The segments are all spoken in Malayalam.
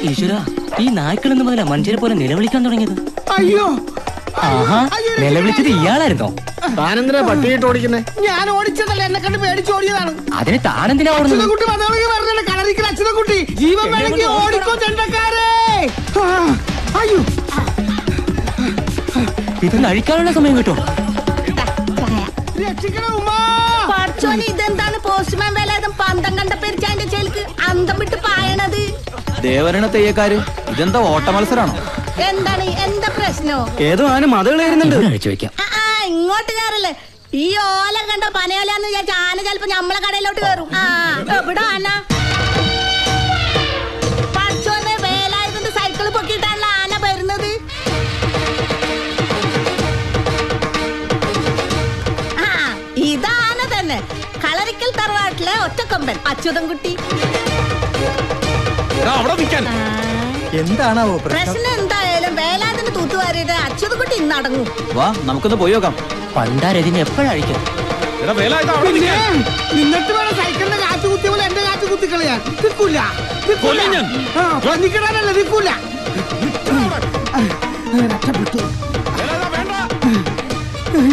ഈശ്വര, ഈ നായ്ക്കളെന്ന് മുതലാ മനുഷ്യരെ പോലെ നിലവിളിക്കാൻ തുടങ്ങിയത്. അയ്യോ, ആഹാ, നിലവിളിച്ചത് ഇയാളായിരുന്നോ? താനെന്തിനാ പട്ടിയിട്ട് ഓടിക്കുന്നേ? ഞാൻ ഓടിച്ചതല്ല, എന്നെ കണ്ട് പേടിച്ച് ഓടിയതാണ്. അതിന് താനെന്തിനാ ഓടുന്നത്? അച്യുതൻകുട്ടി പറഞ്ഞ കളറിക്കൽ അച്യുതൻകുട്ടി ജീവൻ വേണമെങ്കിൽ ഓടിക്കോ ചെണ്ടക്കാരേ. അയ്യോ, ഇത് കഴിക്കാനുള്ള സമയം കിട്ടും. രക്ഷിക്കണം ഉമ്മാ. ഇതെന്താണ് പോസ്റ്റ്മാൻ വേലായുധം പന്തം കണ്ട പെരിച്ചാന്റെ ചേൽക്ക് അന്തം വിട്ട് പായണത്? ദേവരണ തെയ്യക്കാര് ഇതെന്താ ഓട്ട മത്സരാണോ? എന്താണ്, എന്താ പ്രശ്നോ? ഏതോ ആന മതകളായിരുന്നുണ്ട്. അഴിച്ചു വെക്കാം. ഇങ്ങോട്ട് കയറല്ലേ? ഈ ഓല കണ്ടോ പനയോലാന്ന് വിചാരിച്ച ആന ചിലപ്പോ നമ്മളെ കടയിലോട്ട് കയറും. എവിടെ ആന? പഠിച്ചോന്ന് വേലായുധന്റെ സൈക്കിൾ പൊക്കിയിട്ടാണല്ലോ ആന വരുന്നത്. ഇതാന തന്നെ, കളരിക്കൽ തറവാട്ടിലെ ഒറ്റക്കൊമ്പൻ അച്യുതൻകുട്ടി. എന്താണാവോ പ്രശ്നം? എന്തായാലും വേലാതിന് തൂത്തുവാരിയിട്ട് അച്യുതൻകുട്ടി ഇന്ന് അടങ്ങും. വാ നമുക്കൊന്ന് പോയി നോക്കാം. പണ്ടാരതിന് എപ്പോഴഴിക്കും? നിന്നിട്ട് വേണം സൈക്കിളിന്റെ കാറ്റ് കുത്തിയ പോലെ എന്റെ കാറ്റ് കുത്തിക്കളയാൻ. നിൽക്കൂല, നിൽക്കിടാനല്ല, നിൽക്കൂല. രക്ഷപ്പെട്ടു.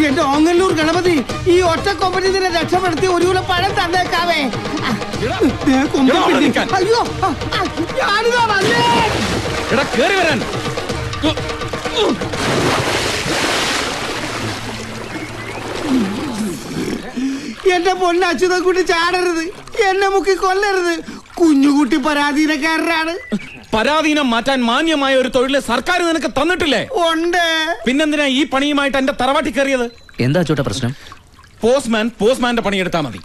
എന്റെ ഓങ്ങല്ലൂർ ഗണപതി, ഈ ഒറ്റ കൊമ്പനി ഇതിനെ രക്ഷപ്പെടുത്തി ഒരു കിലോ പഴം തന്നേക്കാവേ. അയ്യോ, ഞാനിതാ വന്നേ. എന്റെ പൊന്ന അച്യുതൻകുട്ടി ചാടരുത്, എന്നെ മുക്കി കൊല്ലരുത്. കുഞ്ഞുകുട്ടി പരാധീനക്കാരനാണ്. പരാധീനം മാറ്റാൻ മാന്യമായ ഒരു തൊഴില് സർക്കാർ നിനക്ക് തന്നിട്ടില്ലേ? ഉണ്ട്. പിന്നെന്തിനാ ഈ പണിയുമായിട്ട് എന്റെ തറവാട്ടി കയറിയത്? എന്താ ചോട്ടാ പ്രശ്നം? പോസ്റ്റ്മാന്റെ പണിയെടുത്താ മതി.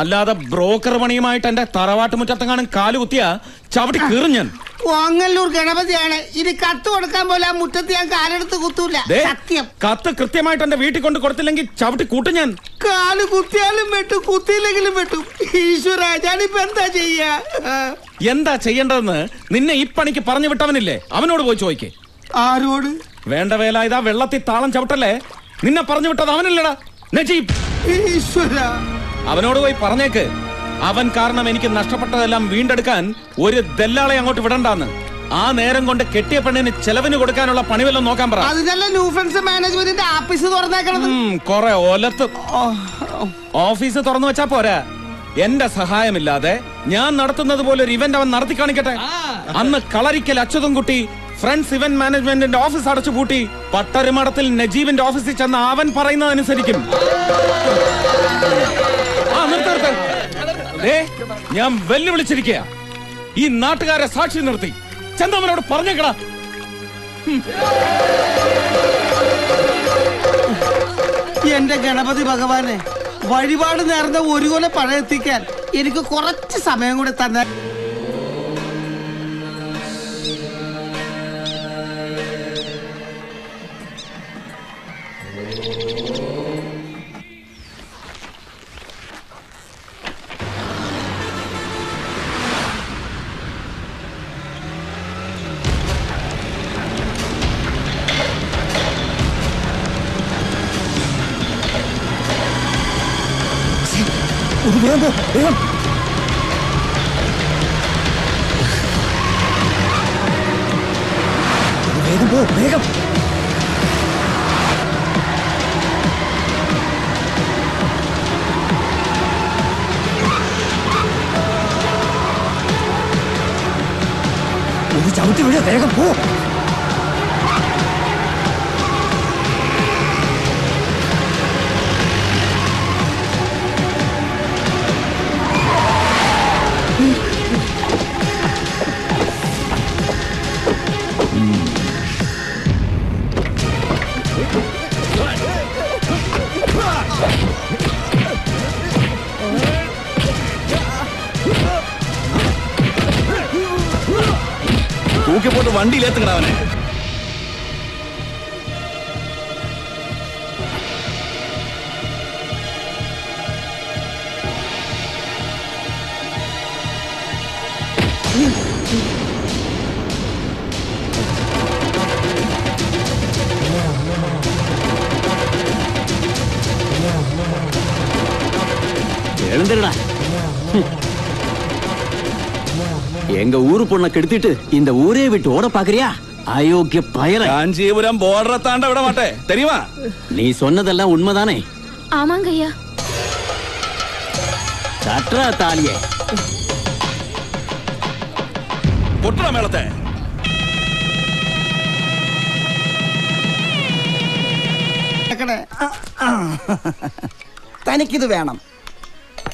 അല്ലാതെ ബ്രോക്കർ പണിയുമായിട്ട് എന്റെ തറവാട്ട് മുറ്റത്തെങ്ങാനും കാലുകുത്തിയാ ചവിട്ടി കീറും ഞാൻ. ഓങ്ങല്ലൂർ ഗണപതിയാണ്. ഇനി കത്ത് കൊടുക്കാൻ പോലെ ആ മുറ്റത്ത് ഞാൻ കാലെടുത്ത് കുത്തൂല. സത്യം. കത്ത് കൃത്യമായിട്ട് എന്റെ വീട്ടിൽ കൊണ്ട് കൊടുത്തില്ലെങ്കിൽ ചവിട്ടി കൂട്ടും ഞാൻ. കാല് കുത്തിയാലും വെട്ടും, കുത്തിയില്ലെങ്കിലും വെട്ടും. ഈശ്വര, ഞാനിപ്പോ എന്താ ചെയ്യാ? എന്താ ചെയ്യേണ്ടതെന്ന് നിന്നെ ഈ പണിക്ക് പറഞ്ഞു വിട്ടവനില്ലേ, അവനോട് പോയി ചോദിക്കേ. ആരോട്? വേണ്ട വേല, ഇതാ വെള്ളത്തിൽ താളം ചവിട്ടല്ലേ. നിന്നെ പറഞ്ഞു വിട്ടത് അവനല്ലടാ, നജീബ്. ഈശ്വര, അവനോട് പോയി പറഞ്ഞേക്ക്, അവൻ കാരണം എനിക്ക് നഷ്ടപ്പെട്ടതെല്ലാം വീണ്ടെടുക്കാൻ ഒരു ദല്ലാളെ അങ്ങോട്ട് വിടണ്ടാന്ന്. ആ നേരം കൊണ്ട് കെട്ടിയ പെണ്ണിന് ചെലവിന് കൊടുക്കാനുള്ള പണിവെല്ലാം നോക്കാൻ പറ. അതിനല്ലേ ന്യൂ ഫ്രണ്ട്സ് മാനേജ്മെന്റിന്റെ ആഫീസ് തുറന്നേക്കണത്. കൊറേ ഒലത്ത് ഓഫീസ് തുറന്നു വെച്ചാ പോരാ. എന്റെ സഹായമില്ലാതെ ഞാൻ നടത്തുന്നത് പോലെ ഒരു ഇവന്റ് അവൻ നടത്തി കാണിക്കട്ടെ. അന്ന് കളരിക്കൽ അച്യുതൻകുട്ടി ഫ്രണ്ട്സ് ഇവന്റ് മാനേജ്മെന്റിന്റെ ഓഫീസ് അടച്ചു പൂട്ടി പട്ടരുമടത്തിൽ നജീബിന്റെ ഓഫീസിൽ ചെന്ന് അവൻ പറയുന്നതനുസരിക്കും. ഞാൻ വെല്ലുവിളിച്ചിരിക്കുക. ഈ നാട്ടുകാരെ സാക്ഷി നിർത്തി ചന്ദമനോട് പറഞ്ഞേക്കടാ. എന്റെ ഗണപതി ഭഗവാനെ, വഴിപാട് നേർന്ന ഒരു കൊല പഴയെത്തിക്കാൻ എനിക്ക് കുറച്ച് സമയം കൂടെ തന്നെ. വേഗം പോ, വേഗം. ഒരു ചവിട്ടി വീഴ, വേഗം പോ. തൂക്കിപ്പോട്ട് വണ്ടിയിലെത്തുകട അവനെ. எழுந்துடா. எங்க எங்க ஊரு பொண்ணை கெடுத்துட்டு இந்த ஊரே விட்டு ஓட பாக்குறியா? அயோக்கிய பயல. காஞ்சிபுரம் border தாண்ட விட மாட்டேன் தெரியுமா? நீ சொன்னதெல்லாம் உண்மைதானே? ஆமாங்க ஐயா. சட்ரா தாலியே. பொட்டுற மேளத்தை. തനിക്കിത് വേണം.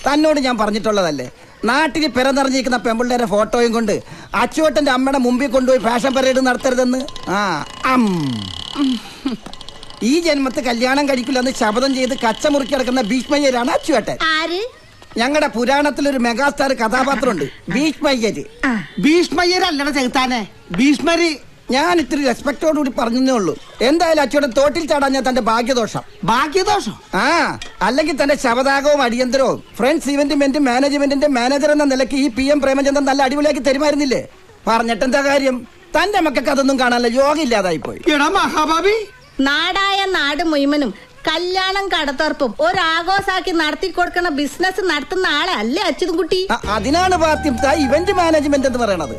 തന്നോട് ഞാൻ പറഞ്ഞിട്ടുള്ളതല്ലേ, നാട്ടിൽ പിറന്നിറങ്ങിയിരിക്കുന്ന പെമ്പിള്ളേരെ ഫോട്ടോയും കൊണ്ട് അച്ചുവേട്ടന്റെ അമ്മയുടെ മുമ്പിൽ കൊണ്ടുപോയി ഫാഷൻ പരേഡ് നടത്തരുതെന്ന്. ഈ ജന്മത്ത് കല്യാണം കഴിക്കില്ലെന്ന് ശപഥം ചെയ്ത് കച്ചമുറുക്കി കിടക്കുന്ന ഭീഷ്മയ്യരാണ് അച്ചുവേട്ടൻ. ഞങ്ങളുടെ പുരാണത്തിലൊരു മെഗാസ്റ്റാർ കഥാപാത്രമുണ്ട്, ഭീഷ്മയ്യര്. ഭീഷ്മയ്യരല്ലട ചെകുത്താനെ, ഭീഷ്മര്. ഞാൻ ഇത്തിരി റെസ്പെക്ടോടുകൂടി പറഞ്ഞേ ഉള്ളൂ. എന്തായാലും അച്ചുവേട്ടൻ തോട്ടിൽ ചാടാൻ ഞാൻ തന്റെ ഭാഗ്യദോഷം. ഭാഗ്യദോഷം? അല്ലെങ്കിൽ തന്റെ ശവദാഹവും അടിയന്തരവും ഫ്രണ്ട്സ് ഇവന്റ്മെന്റ് മാനേജ്മെന്റിന്റെ മാനേജർ എന്ന നിലയ്ക്ക് ഈ PM പ്രേമചന്ദ്രൻ നല്ല അടിപൊളിയാക്കി തരുമായിരുന്നില്ലേ? പറഞ്ഞിട്ടെന്താ കാര്യം? തന്റെ മക്കൾക്ക് അതൊന്നും കാണാനുള്ള യോഗം ഇല്ലാതായി പോയി. മഹാഭാവി, നാടായ നാട് മുഴുവനും കല്യാണം കടത്തുറപ്പും ഒരാഘോഷാക്കി നടത്തി കൊടുക്കണ ബിസിനസ് നടത്തുന്ന ആളല്ലേ അച്യുതൻകുട്ടി? അതിനാണ് പാർട്ടി ഇവന്റ് മാനേജ്മെന്റ് എന്ന് പറയണത്.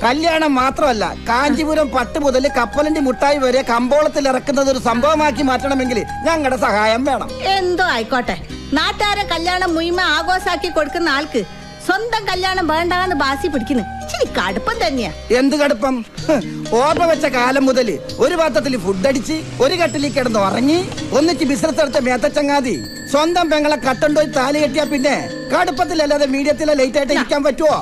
കല്യാണം മാത്രമല്ല, കാഞ്ചീപുരം പട്ട് മുതൽ കപ്പലണ്ടി മുട്ടായി വരെ കമ്പോളത്തിൽ ഇറക്കുന്നത് ഒരു സംഭവമാക്കി മാറ്റണമെങ്കിൽ ഞങ്ങളുടെ സഹായം വേണം. എന്തോ ആയിക്കോട്ടെ. നാട്ടുകാരെ കല്യാണം മുഴുവൻ ആഘോഷാക്കി കൊടുക്കുന്ന ആൾക്ക് സ്വന്തം കല്യാണം വേണ്ടാന്ന് ബാസി പിടിക്കുന്നു. ഇച്ചിരി കടുപ്പം തന്നെയാ. എന്ത് കടുപ്പം? ഓർമ്മ വെച്ച കാലം മുതൽ ഒരു പാത്രത്തിൽ ഫുഡ് അടിച്ച് ഒരു കട്ടിലിൽ കിടന്ന് ഉറങ്ങി ഒന്നിച്ച് ബിസിനസ് നടത്ത മേത്തച്ചങ്ങാതി സ്വന്തം പെങ്ങളെ കട്ടണ്ടോയി താലി കെട്ടിയാ പിന്നെ കടുപ്പത്തിലല്ലാതെ മീഡിയത്തിലെ ലേറ്റ് ആയിട്ട് ഇരിക്കാൻ പറ്റുമോ?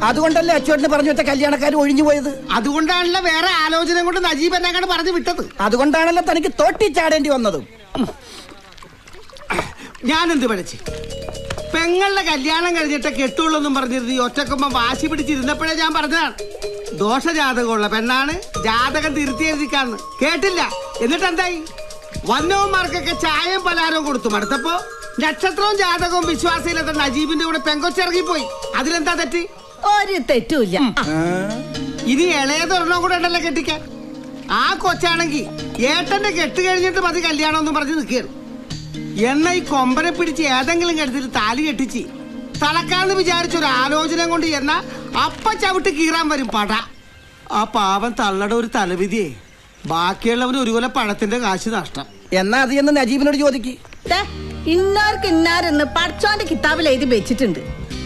അതുകൊണ്ടല്ലേ അച്ചുവേട്ടന് പറഞ്ഞു വെച്ച കല്യാണക്കാർ ഒഴിഞ്ഞു പോയത്. അതുകൊണ്ടാണല്ലോ വേറെ ആലോചന കൊണ്ട് നജീബ് എന്നെ പറഞ്ഞു വിട്ടത്. അതുകൊണ്ടാണല്ലോ തനിക്ക് തോട്ടി ചാടേണ്ടി വന്നതും. ഞാനെന്ത് പഠിച്ചു? പെങ്ങളുടെ കല്യാണം കഴിഞ്ഞിട്ട് കെട്ടുള്ളൊന്നും പറഞ്ഞിരുന്നു. ഈ ഒറ്റക്കൊമ്പ വാശി പിടിച്ചിരുന്നപ്പോഴേ ഞാൻ പറഞ്ഞതാണ്, ദോഷജാതകമുള്ള പെണ്ണാണ്, ജാതകം തിരുത്തി എഴുതിക്കാന്ന്. കേട്ടില്ല. എന്നിട്ട് എന്തായി? വന്നവന്മാർക്കൊക്കെ ചായയും പലഹാരവും കൊടുത്തു. മടുത്തപ്പോ നക്ഷത്രവും ജാതകവും വിശ്വാസയിലെത്ത നജീബിന്റെ കൂടെ പെങ്കൊച്ചിറങ്ങിപ്പോയി. അതിലെന്താ തെറ്റ്? ഒരു തെറ്റുമില്ല. ഇനി ഇളയതൊരെണ്ണം കൂടെ ഉണ്ടല്ലോ കെട്ടിക്കാൻ. ആ കൊച്ചാണെങ്കിൽ ഏട്ടന്റെ കെട്ട് കഴിഞ്ഞിട്ട് മതി കല്യാണം ഒന്നും പറഞ്ഞ് നിൽക്കുകയാണ്. എന്ന ഈ കൊമ്പനെ പിടിച്ച് ഏതെങ്കിലും കെടുത്തിട്ട് താലി കെട്ടിച്ച് തളക്കാന്ന് വിചാരിച്ചൊരു ആലോചന കൊണ്ട് എന്നാ അപ്പ ചവിട്ട് കീറാൻ വരും പട. ആ പാവം തള്ളയുടെ ഒരു തലവിധിയെ ബാക്കിയുള്ളവന് ഒരു കൊല പഴത്തിന്റെ കാശ് നഷ്ടം. എന്നാ അത് എന്ന് നജീബിനോട് ചോദിക്ക്. ഇന്നാർക്ക് ഇന്നാരെന്ന് പഠിച്ചോന്റെ കിതാബിൽ എഴുതി വെച്ചിട്ടുണ്ട്.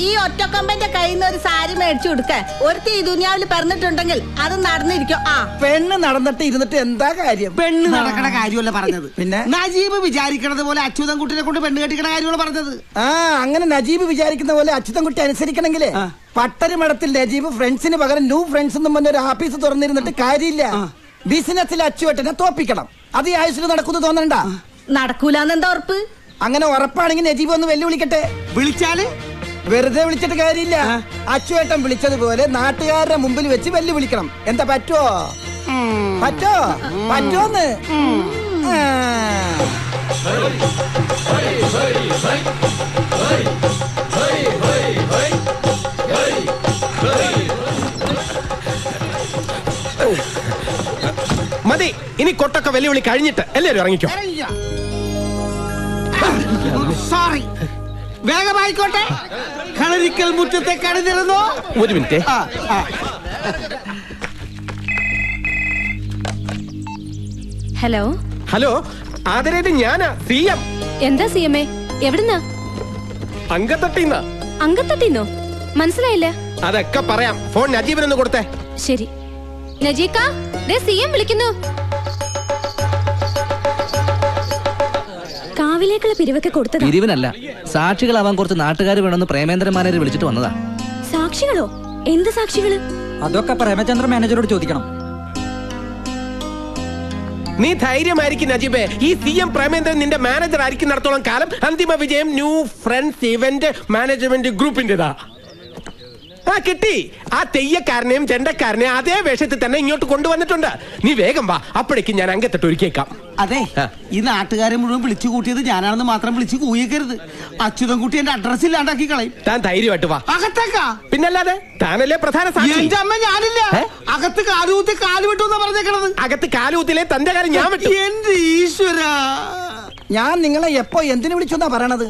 ഈ ഒറ്റക്കൊമ്പന്റെ കയ്യിൽ നിന്ന് ഒരു സാരി മേടിച്ചു കൊടുക്കാൻ ഒരുത്തി ഈ ദുനിയാവിൽ പറഞ്ഞിട്ടുണ്ടെങ്കിൽ അത് നടന്നിരിക്കും. പെണ്ണ് നടന്നിട്ട് ഇരുന്നിട്ട് എന്താ കാര്യം? പെണ്ണ് നടക്കണ കാര്യമല്ല പറഞ്ഞത്. പിന്നെ നജീബ് വിചാരിക്കണത് പോലെ അച്യുതൻകുട്ടിനെ കൊണ്ട് പെണ്ണ് കെട്ടിക്കണ കാര്യമാണ് പറഞ്ഞത്. അങ്ങനെ നജീബ് വിചാരിക്കുന്ന പോലെ അച്യുതൻകുട്ടി അനുസരിക്കണമെങ്കിലേ പട്ടരി മഠത്തിൽ നജീബ് ഫ്രണ്ട്സിന് പകരം ന്യൂ ഫ്രണ്ട്സ് എന്നും പറഞ്ഞ ഒരു ആഫീസ് തുറന്നിരുന്നിട്ട് കാര്യമില്ല. ബിസിനസ്സിൽ അച്ചുവേട്ടനെ തോപ്പിക്കണം. അത് ഈ ആയുസിൽ നടക്കുന്നു തോന്നണ്ട. നടക്കൂലെന്ന് എന്താ ഉറപ്പ്? അങ്ങനെ ഉറപ്പാണെങ്കിൽ നജീബ് ഒന്ന് വെല്ലുവിളിക്കട്ടെ. വിളിച്ചാല് വെറുതെ വിളിച്ചിട്ട് കാര്യമില്ല. അച്ചുവേട്ടൻ വിളിച്ചതുപോലെ നാട്ടുകാരുടെ മുമ്പിൽ വെച്ച് വെല്ലുവിളിക്കണം. എന്താ പറ്റുമോ? പറ്റോന്ന്? മതി, ഇനി കൊട്ടൊക്കെ വെല്ലുവിളി കഴിഞ്ഞിട്ട് എല്ലാവരും ഇറങ്ങിക്കോ. സോറി, വേഗമായിക്കോട്ടെ. കളരിക്കൽ മുറ്റത്തെ കണിതിരുന്നോ? ഒരു മിനിറ്റ്. ഹലോ ഹലോ, ആദരേത് ഞാനാ, CM. എന്താ CM? എവിടുന്നാ? അങ്കത്തട്ടിന്നാ. അങ്കത്തട്ടിന്നോ? മനസ്സിലായില്ല. അതൊക്കെ പറയാം. ഫോൺ നജീബിനൊന്ന് കൊടുത്തേ. ശരി. നജീക്ക, CM വിളിക്കുന്നു. കാവിലേക്കുള്ള പിരിവൊക്കെ കൊടുത്തത്? പിരിവിനല്ല, സാക്ഷികളാവാൻ കുറച്ച് നാട്ടുകാർ വേണമെന്ന് പ്രേമേന്ദ്രൻ മാനേജർ വിളിച്ചിട്ട് വന്നതാ. സാക്ഷികളോ? എന്ത് സാക്ഷികള്? അതൊക്കെ പ്രേമചന്ദ്രൻ മാനേജറോട് ചോദിക്കണം. നീ ധൈര്യമായിരിക്കും നജീബേ. ഈ CM പ്രേമേന്ദ്രൻ നിന്റെ മാനേജർ ആയിരിക്കും നടത്തോളം കാലം അന്തിമ വിജയം ന്യൂ ഫ്രണ്ട്സ് ഇവന്റ് മാനേജ്മെന്റ് ഗ്രൂപ്പിന്റെതാ. കിട്ടി. ആ തെയ്യക്കാരനെയും ചെണ്ടക്കാരനെയും അതേ വേഷത്തിൽ തന്നെ ഇങ്ങോട്ട് കൊണ്ടുവന്നിട്ടുണ്ട്. നീ വേഗം വാ, അപ്പോഴേക്കും ഞാൻ അങ്കത്തിട്ട് ഒരുക്കിയേക്കാം. അതെ, ഈ നാട്ടുകാരെ മുഴുവൻ വിളിച്ചു കൂട്ടിയത് ഞാനാണെന്ന് മാത്രം വിളിച്ചു കൂയിക്കരുത്. അച്യുതൻകുട്ടി എന്റെ അഡ്രസ് ഇല്ലാണ്ടാക്കി കളയും. താൻ ധൈര്യമായിട്ട് വാ. അകത്തേക്കാ? പിന്നല്ലാതെ, താനല്ലേ പ്രധാന സാക്ഷി. എന്റെ അമ്മ ഞാനില്ല. അകത്ത് കാലുകുത്തി കാല് വിട്ടു എന്നാ പറഞ്ഞേക്കണത്. അകത്ത് കാലുകുത്തിലെ തന്റെ കാര്യം ഞാൻ വിട്ടു. എന്റെ ഈശ്വര, ഞാൻ നിങ്ങളെ എപ്പോ എന്തിനു വിളിച്ചു എന്നാ പറയണത്?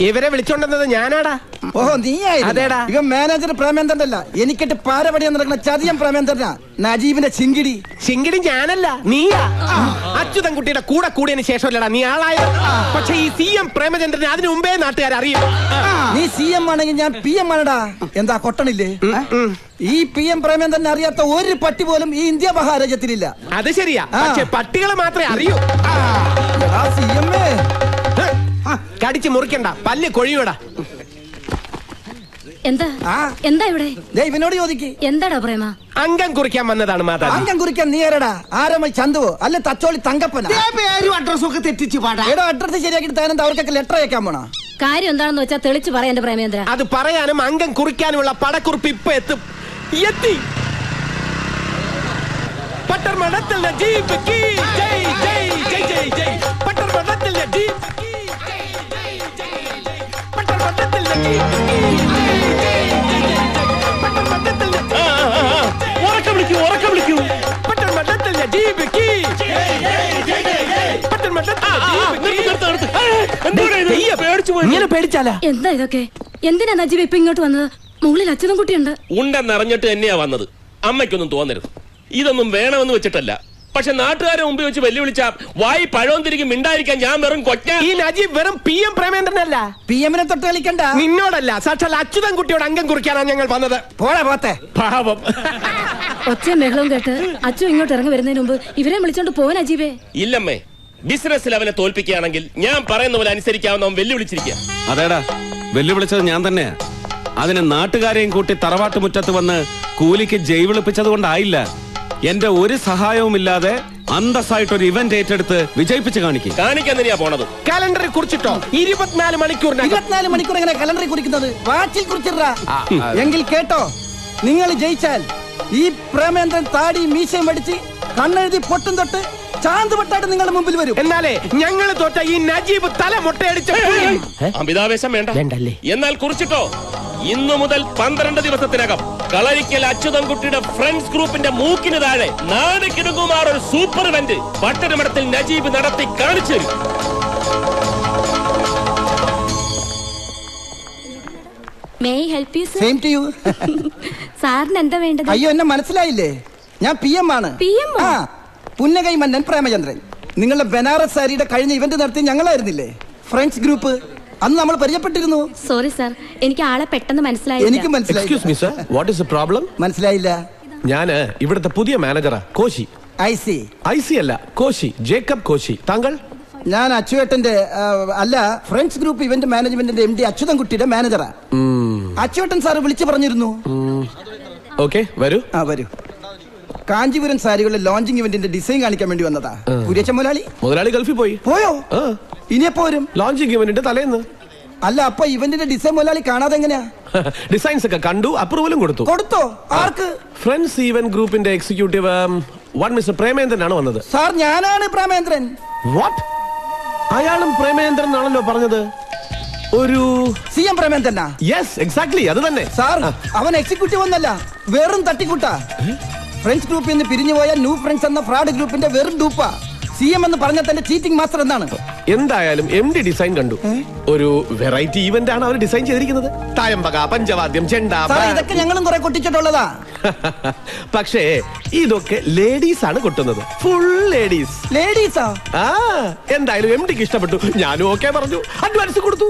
ഇവരെ വിളിച്ചോണ്ടെന്നത് ഞാനാടാ. ഓഹോ നീ അതേടാ. ഇവൻ മാനേജർ പ്രേമേന്ദ്രനല്ല, എനിക്കിട്ട് പാരപടിയാൻ നടക്കുന്ന ചതിയം പ്രേമേന്ദ്രനാ, നജീബിന്റെ ചിങ്കിടി. ചിങ്കിടി ഞാനല്ല, നീയാ. അച്യുതൻ കുട്ടിയുടെ കൂടെ കൂടിയതിന് ശേഷമല്ലടാ നീ ആളായത്. പക്ഷെ ഈ CM പ്രേമചന്ദ്രനെ അതിനു മുമ്പേ നാട്ടുകാർ അറിയും. നീ CM ആണെങ്കിൽ ഞാൻ PM ആണടാ. എന്താ കൊട്ടണില്ലേ? ഈ PM പ്രേമേന്ദ്രനെ അറിയാത്ത ഒരു പട്ടി പോലും ഈ ഇന്ത്യ മഹാരാജ്യത്തിലില്ല. അത് ശരിയാ, പക്ഷെ പട്ടികളെ മാത്രമേ അറിയൂ. CM കടിച്ചു മുറിക്കണ്ട, പല്ല് കൊഴിയൂടാ. എന്താ ആ. എന്താ ഇവിടെ ദേ ഇവനോട് ചോദിക്ക്. എന്താടാ പ്രേമ? അംഗം കുറിക്കാൻ വന്നതാണ് മാതാ. അംഗം കുറിക്കാൻ നീ ആരടാ? ആരമ്മ ചന്തുവോ അല്ലെ തച്ചോളി തങ്കപ്പനാ? ദേ പേരും അഡ്രസ്സും ഒക്കെ തെറ്റിച്ച് പാടാ. എടോ അഡ്രസ് ശരിയാക്കിട്ട് താനെന്താ അവർക്കൊക്കെ ലെറ്റർ അയക്കാൻ പോണോ? കാര്യം എന്താണെന്ന് വെച്ചാ തെളിച്ചു പറയാ എന്റെ പ്രേമേന്ദ്ര. അത് പറയാനും അംഗം കുറിക്കാനുമുള്ള പടക്കുറിപ്പ് ഇപ്പൊ എത്തി. പട്ടർമഠത്തിൽ നജീബ് കീ ജയ് ജയ് ജയ് ജയ് ജയ്. പട്ടർമഠത്തിൽ നജീബ് കീ ജയ് ജയ് ജയ് ജയ്. പട്ടർമഠത്തിൽ നജീബ് കീ ജയ് ജയ് ജയ് ജയ്. പട്ടർമഠത്തിൽ ഉറക്കം വിളിക്കൂ. പട്ടർമഠത്തിൽ നജീബ് കീ ജയ് ജയ് ജയ് ജയ്. പട്ടർമഠത്തിൽ ഇങ്ങനെ പേടിച്ചാലാ? എന്താ ഇതൊക്കെ? എന്തിനാ നജീബ് ഇപ്പൊ ഇങ്ങോട്ട് വന്നത്? മുകളിൽ അച്ഛനും കുട്ടിയുണ്ട്. ഉണ്ടെന്നറിഞ്ഞിട്ട് തന്നെയാ വന്നത്. അമ്മയ്ക്കൊന്നും തോന്നരുത്, ഇതൊന്നും വേണമെന്ന് വെച്ചിട്ടല്ല. പക്ഷെ നാട്ടുകാരെ മുമ്പ് വെച്ച് വെല്ലുവിളിച്ച വായി പഴവും തിരികെ മിണ്ടായിരിക്കാൻ ഞാൻ വെറും കൊച്ച. ഈ നജീബ് വെറും PM പ്രേമേന്ദ്രനല്ല. PM-നെ തൊട്ട് കളിക്കണ്ട. നിന്നോടല്ല, സാക്ഷാൽ അച്യുതൻ കുട്ടിയോട് അംഗം കുറിക്കാനാണ് ഞങ്ങൾ വന്നത്. പോളെ പോത്തെ. പാവം. ഒച്ചയും ബഹളവും കേട്ട് അച്ഛൻ ഇങ്ങോട്ട് ഇറങ്ങി വരുന്നതിന് മുമ്പ് ഇവരെ വിളിച്ചോണ്ട് പോവാൻ അജീബേ. ഇല്ലമ്മേ, ബിസിനസ്സിൽ അവനെ തോൽപ്പിക്കുകയാണെങ്കിൽ ഞാൻ പറയുന്ന പോലെ അനുസരിക്കാവുന്ന അവൻ വെല്ലുവിളിച്ചിരിക്കുക. അതേടാ, വെല്ലുവിളിച്ചത് ഞാൻ തന്നെയാ. അതിന് നാട്ടുകാരെയും കൂട്ടി തറവാട്ട് മുറ്റത്ത് വന്ന് കൂലിക്ക് ജയ് വിളിപ്പിച്ചത് കൊണ്ടായില്ല. എന്റെ ഒരു സഹായവുമില്ലാതെ അന്തസ്സായിട്ടൊരു ഇവന്റ് ഏറ്റെടുത്ത് വിജയിപ്പിച്ച് കാണിക്കാൻ തന്നെയാ പോണത്. കാലണ്ടറിൽ കുറിച്ചിട്ടോ 24 മണിക്കൂറിനകം. 24 മണിക്കൂർ എങ്ങനെ കലണ്ടറിൽ കുറിക്കുന്നത്? വാച്ചിൽ കുറിച്ചിട്ടാ. എങ്കിൽ കേട്ടോ, നിങ്ങൾ ജയിച്ചാൽ ഈ പ്രേമേന്ദ്രൻ താടി മീശയും പഠിച്ച് കണ്ണെഴുതി പൊട്ടും തൊട്ട് ചാന്തുപെട്ടായിട്ട് നിങ്ങളുടെ മുമ്പിൽ വരും. എന്നാലേ ഞങ്ങൾ തോറ്റ ഈ നജീബ് തല മുട്ടയടിച്ച അമിതാവേശം വേണ്ട. എന്നാൽ കുറിച്ചിട്ടോ, ഇന്നു മുതൽ 12 ദിവസത്തിനകം കളരിക്കൽ അച്യുതൻകുട്ടിയുടെ ഫ്രണ്ട്സ് ഗ്രൂപ്പിന്റെ മൂക്കിന് താഴെ നാടുകിടുങ്ങുമാർ ഒരു സൂപ്പർ ഇവന്റ് പട്ടണമഠത്തിൽ നജീബ് നടത്തി കാണിച്ചു തരും. May I help you sir? Same to you. സാറിന് എന്താ വേണ്ടത്? അയ്യോ എന്നെ മനസ്സിലായില്ലേ? ഞാൻ PM ആണ്. PM ഓ? ആ, പുന്നകൈ മന്നൻ പ്രേമചന്ദ്രൻ. നിങ്ങളുടെ ബനാറസ് സാരിയുടെ കഴിഞ്ഞ ഇവന്റ് നടത്തി ഞങ്ങളായിരുന്നില്ലേ ഫ്രണ്ട്സ് ഗ്രൂപ്പ്? അന്ന് നമ്മൾ പരിചയപ്പെട്ടിരുന്നു. സോറി സാർ, എനിക്ക് ആളെ പെട്ടെന്ന് മനസ്സിലായി. എനിക്ക് മനസ്സിലായി. Excuse me sir, what is the problem? മനസ്സിലായില്ല. ഞാന് ഇവിടുത്തെ പുതിയ മാനേജറാ, കോശി. I see. അല്ല, കോശി, ജേക്കബ് കോശി. താങ്കൾ? ഞാൻ അച്ചുവേട്ടന്റെ അല്ല, ഫ്രണ്ട്സ് ഗ്രൂപ്പ് ഇവന്റ് മാനേജ്മെന്റിന്റെ MD അച്യുതൻകുട്ടിയുടെ മാനേജറാ. അച്ചുവേട്ടൻ സാറ് വിളിച്ചു പറഞ്ഞിരുന്നു. ഓക്കെ, വരൂ. വരൂ. കാഞ്ചീപുരം സാരികളുടെ ലോഞ്ചിങ് ഇവന്റിന്റെ ഡിസൈൻ കാണിക്കാൻ വേണ്ടി വന്നതാ. കുര്യച്ച മുതലാളി ഗൾഫിൽ പോയി. പോയോ? ഇനിയെപ്പോ വരും? ലോഞ്ചിങ് ഇവന്റിന്റെ തലേന്ന്. അല്ല, അപ്പൊ ഇവന്റിന്റെ ഡിസൈൻ മുതലാളി കാണാതെ എങ്ങനെയാ? ഡിസൈൻസ് ഒക്കെ കണ്ടു, അപ്രൂവലും കൊടുത്തോ? ആർക്ക്? ഫ്രണ്ട്സ് ഈവന്റ് ഗ്രൂപ്പിന്റെ എക്സിക്യൂട്ടീവ് മിസ്റ്റർ പ്രേമേന്ദ്രൻ ആണ് വന്നത്. സാർ, ഞാനാണ് പ്രേമേന്ദ്രൻ. വാട്ട്? അയാളും പ്രേമേന്ദ്രൻ ആണല്ലോ പറഞ്ഞത്. ഒരു CM പ്രേമേന്ദ്രനാ? യെസ്, എക്സാക്ട്ലി, അത് തന്നെ. സാർ, അവൻ എക്സിക്യൂട്ടീവ് ഒന്നല്ല, വെറും തട്ടിക്കൂട്ടാ. ഫ്രണ്ട്സ് ഗ്രൂപ്പിൽ നിന്ന് പിരിഞ്ഞുപോയ ന്യൂ ഫ്രണ്ട്സ് എന്ന ഫ്രോഡ് ഗ്രൂപ്പിന്റെ വെറും ഡൂപ്പാ. CM എന്ന് പറഞ്ഞ തന്റെ ചീറ്റിംഗ് മാസ്റ്റർ എന്നാണ്. എന്തായാലും MD ഡിസൈൻ കണ്ടു. ഒരു വെറൈറ്റി ഈവന്റ് ആണ് അവർ ഡിസൈൻ ചെയ്തിരിക്കുന്നത്. തായമ്പക, പഞ്ചവാദ്യം, ചെണ്ട. ഇതൊക്കെ ഞങ്ങളും കുറെ കൊട്ടിച്ചിട്ടുള്ളതാ. പക്ഷേ ഇതൊക്കെ ലേഡീസ് ആണ് കൊട്ടുന്നത്. Full ladies. ലേഡീസാ? എന്തായാലും MDക്ക് ഇഷ്ടപ്പെട്ടു. ഞാനും ഓക്കെ പറഞ്ഞു, അഡ്വാൻസ് കൊടുത്തു.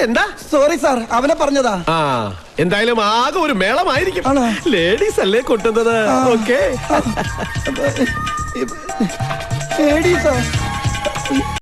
എന്താ? സോറി സാർ, അവനെ പറഞ്ഞതാ. എന്തായാലും ആകെ ഒരു മേളമായിരിക്കും. ലേഡീസ് അല്ലേ കൊട്ടുന്നത്. ഓക്കെ, ലേഡീസാ?